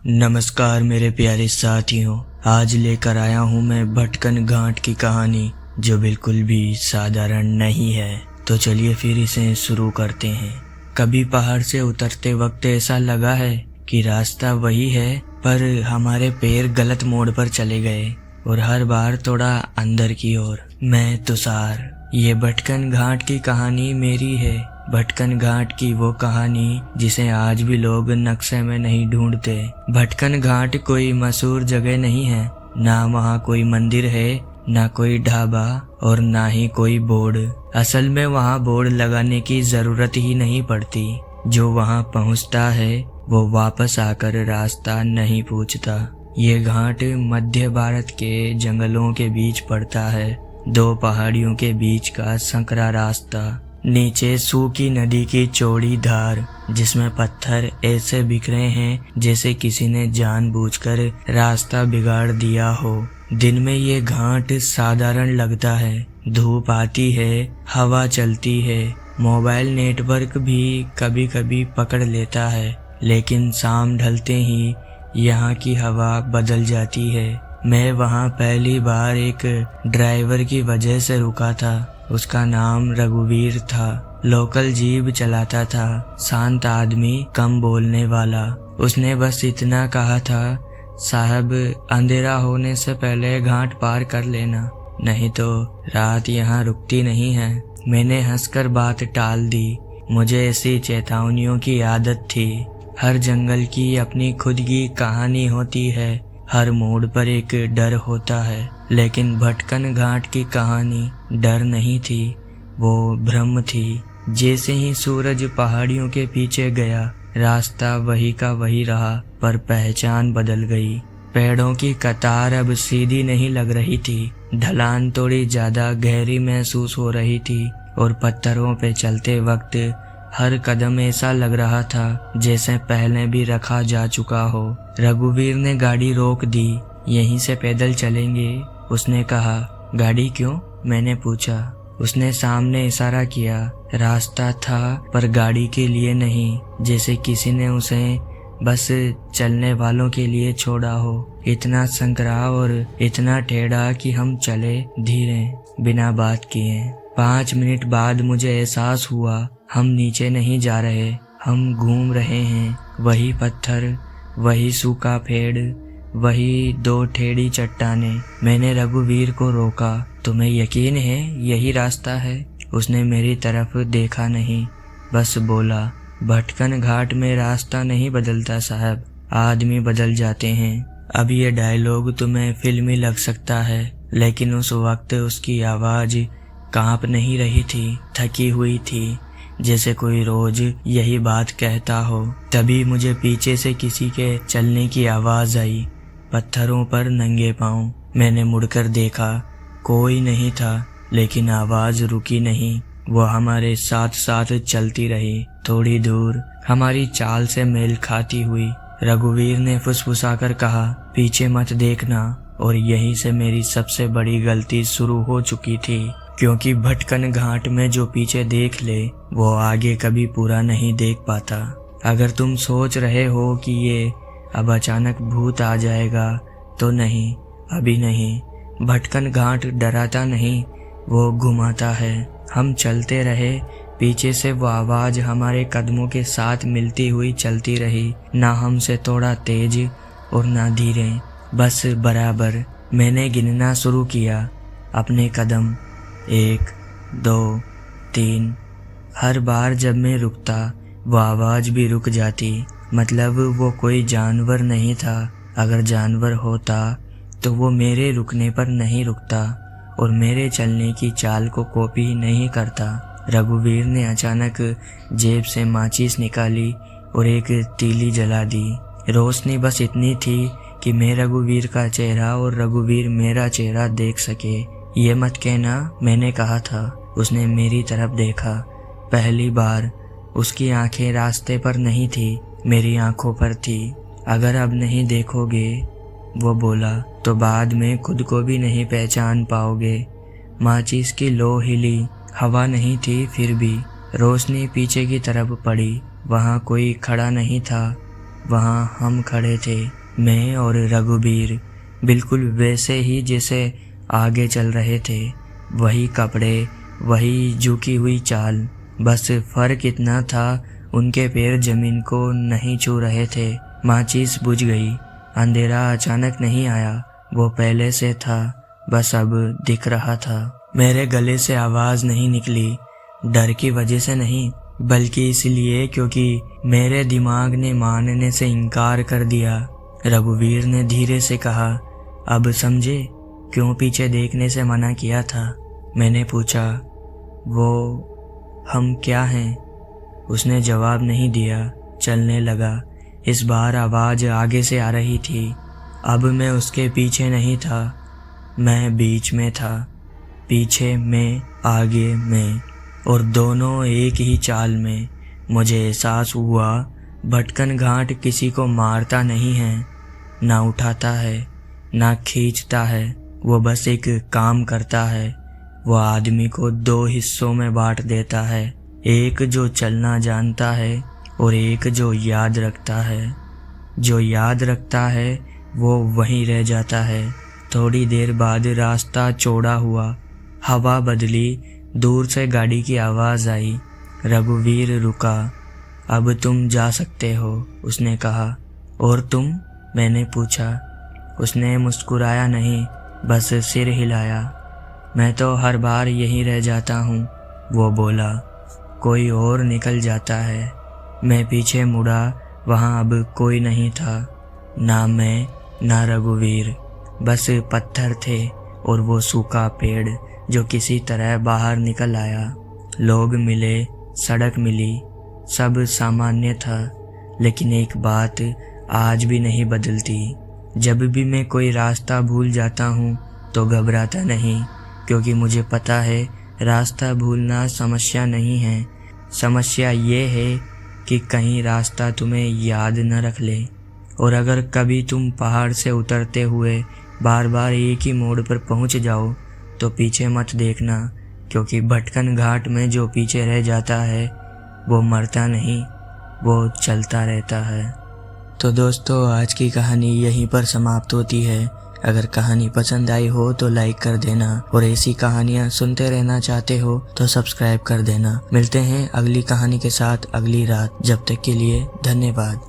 नमस्कार मेरे प्यारे साथियों, आज लेकर आया हूँ मैं भटकन घाट की कहानी जो बिल्कुल भी साधारण नहीं है। तो चलिए फिर इसे शुरू करते हैं। कभी पहाड़ से उतरते वक्त ऐसा लगा है कि रास्ता वही है, पर हमारे पैर गलत मोड़ पर चले गए और हर बार थोड़ा अंदर की ओर। मैं तुषार। ये भटकन घाट की कहानी मेरी है। भटकन घाट की वो कहानी जिसे आज भी लोग नक्शे में नहीं ढूंढते। भटकन घाट कोई मशहूर जगह नहीं है, ना वहाँ कोई मंदिर है, ना कोई ढाबा और ना ही कोई बोर्ड। असल में वहाँ बोर्ड लगाने की जरूरत ही नहीं पड़ती। जो वहाँ पहुँचता है वो वापस आकर रास्ता नहीं पूछता। ये घाट मध्य भारत के जंगलों के बीच पड़ता है, दो पहाड़ियों के बीच का संकरा रास्ता। नीचे सूखी नदी की चौड़ी धार, जिसमें पत्थर ऐसे बिखरे हैं जैसे किसी ने जानबूझकर रास्ता बिगाड़ दिया हो। दिन में ये घाट साधारण लगता है, धूप आती है, हवा चलती है, मोबाइल नेटवर्क भी कभी कभी पकड़ लेता है। लेकिन शाम ढलते ही यहाँ की हवा बदल जाती है। मैं वहाँ पहली बार एक ड्राइवर की वजह से रुका था। उसका नाम रघुवीर था। लोकल जीप चलाता था, शांत आदमी, कम बोलने वाला। उसने बस इतना कहा था, साहब अंधेरा होने से पहले घाट पार कर लेना, नहीं तो रात यहाँ रुकती नहीं है। मैंने हंसकर बात टाल दी। मुझे ऐसी चेतावनियों की आदत थी। हर जंगल की अपनी खुद की कहानी होती है, हर मोड़ पर एक डर होता है। लेकिन भटकन घाट की कहानी डर नहीं थी, वो भ्रम थी। जैसे ही सूरज पहाड़ियों के पीछे गया, रास्ता वही का वही रहा, पर पहचान बदल गई। पेड़ों की कतार अब सीधी नहीं लग रही थी, ढलान थोड़ी ज्यादा गहरी महसूस हो रही थी और पत्थरों पे चलते वक्त हर कदम ऐसा लग रहा था जैसे पहले भी रखा जा चुका हो। रघुवीर ने गाड़ी रोक दी। यहीं से पैदल चलेंगे, उसने कहा। गाड़ी क्यों? मैंने पूछा। उसने सामने इशारा किया। रास्ता था पर गाड़ी के लिए नहीं, जैसे किसी ने उसे बस चलने वालों के लिए छोड़ा हो। इतना संकरा और इतना टेढ़ा कि हम चले धीरे, बिना बात किए। 5 मिनट बाद मुझे एहसास हुआ हम नीचे नहीं जा रहे, हम घूम रहे हैं। वही पत्थर, वही सूखा पेड़, वही 2 टेढ़ी चट्टानें। मैंने रघुवीर को रोका। तुम्हें यकीन है यही रास्ता है? उसने मेरी तरफ देखा नहीं, बस बोला, भटकन घाट में रास्ता नहीं बदलता साहब, आदमी बदल जाते हैं। अब ये डायलॉग तुम्हें फिल्मी लग सकता है, लेकिन उस वक्त उसकी आवाज कांप नहीं रही थी, थकी हुई थी, जैसे कोई रोज यही बात कहता हो। तभी मुझे पीछे से किसी के चलने की आवाज आई, पत्थरों पर नंगे पांव। मैंने मुड़कर देखा, कोई नहीं था, लेकिन आवाज रुकी नहीं। वो हमारे साथ साथ चलती रही। थोड़ी दूर हमारी चाल से मेल खाती हुई रघुवीर ने फुसफुसाकर कहा, पीछे मत देखना। और यहीं से मेरी सबसे बड़ी गलती शुरू हो चुकी थी, क्योंकि भटकन घाट में जो पीछे देख ले वो आगे कभी पूरा नहीं देख पाता। अगर तुम सोच रहे हो कि ये अब अचानक भूत आ जाएगा, तो नहीं, अभी नहीं। भटकन घाट डराता नहीं, वो घुमाता है। हम चलते रहे, पीछे से वो आवाज हमारे कदमों के साथ मिलती हुई चलती रही, ना हमसे थोड़ा तेज और ना धीरे, बस बराबर। मैंने गिनना शुरू किया, अपने कदम, 1, 2, 3। हर बार जब मैं रुकता वो आवाज भी रुक जाती। मतलब वो कोई जानवर नहीं था। अगर जानवर होता तो वो मेरे रुकने पर नहीं रुकता और मेरे चलने की चाल को कॉपी नहीं करता। रघुवीर ने अचानक जेब से माचिस निकाली और एक तीली जला दी। रोशनी बस इतनी थी कि मैं रघुवीर का चेहरा और रघुवीर मेरा चेहरा देख सके। ये मत कहना, मैंने कहा था। उसने मेरी तरफ देखा। पहली बार उसकी आंखें रास्ते पर नहीं थी, मेरी आंखों पर थी। अगर अब नहीं देखोगे, वो बोला, तो बाद में खुद को भी नहीं पहचान पाओगे। माचिस की लो हिली, हवा नहीं थी, फिर भी रोशनी पीछे की तरफ पड़ी। वहाँ कोई खड़ा नहीं था, वहाँ हम खड़े थे, मैं और रघुवीर, बिल्कुल वैसे ही जैसे आगे चल रहे थे। वही कपड़े, वही झुकी हुई चाल, बस फर्क इतना था उनके पैर जमीन को नहीं छू रहे थे। माचिस बुझ गई। अंधेरा अचानक नहीं आया, वो पहले से था, बस अब दिख रहा था। मेरे गले से आवाज नहीं निकली, डर की वजह से नहीं, बल्कि इसलिए क्योंकि मेरे दिमाग ने मानने से इनकार कर दिया। रघुवीर ने धीरे से कहा, अब समझे क्यों पीछे देखने से मना किया था? मैंने पूछा, वो हम क्या हैं? उसने जवाब नहीं दिया, चलने लगा। इस बार आवाज आगे से आ रही थी। अब मैं उसके पीछे नहीं था, मैं बीच में था। पीछे में, आगे में, और दोनों एक ही चाल में। मुझे एहसास हुआ भटकन घाट किसी को मारता नहीं है, ना उठाता है, ना खींचता है। वो बस एक काम करता है। वो आदमी को दो हिस्सों में बांट देता है, एक जो चलना जानता है और एक जो याद रखता है। जो याद रखता है वो वहीं रह जाता है। थोड़ी देर बाद रास्ता चौड़ा हुआ, हवा बदली, दूर से गाड़ी की आवाज़ आई। रघुवीर रुका। अब तुम जा सकते हो, उसने कहा। और तुम? मैंने पूछा। उसने मुस्कुराया नहीं, बस सिर हिलाया। मैं तो हर बार यहीं रह जाता हूँ, वो बोला। कोई और निकल जाता है। मैं पीछे मुड़ा, वहाँ अब कोई नहीं था, ना मैं ना रघुवीर, बस पत्थर थे और वो सूखा पेड़ जो किसी तरह बाहर निकल आया। लोग मिले, सड़क मिली, सब सामान्य था, लेकिन एक बात आज भी नहीं बदलती। जब भी मैं कोई रास्ता भूल जाता हूँ तो घबराता नहीं, क्योंकि मुझे पता है रास्ता भूलना समस्या नहीं है। समस्या ये है कि कहीं रास्ता तुम्हें याद न रख ले। और अगर कभी तुम पहाड़ से उतरते हुए बार बार एक ही मोड़ पर पहुँच जाओ तो पीछे मत देखना, क्योंकि भटकन घाट में जो पीछे रह जाता है वो मरता नहीं, वो चलता रहता है। तो दोस्तों, आज की कहानी यहीं पर समाप्त होती है। अगर कहानी पसंद आई हो तो लाइक कर देना, और ऐसी कहानियाँ सुनते रहना चाहते हो तो सब्सक्राइब कर देना। मिलते हैं अगली कहानी के साथ अगली रात। जब तक के लिए धन्यवाद।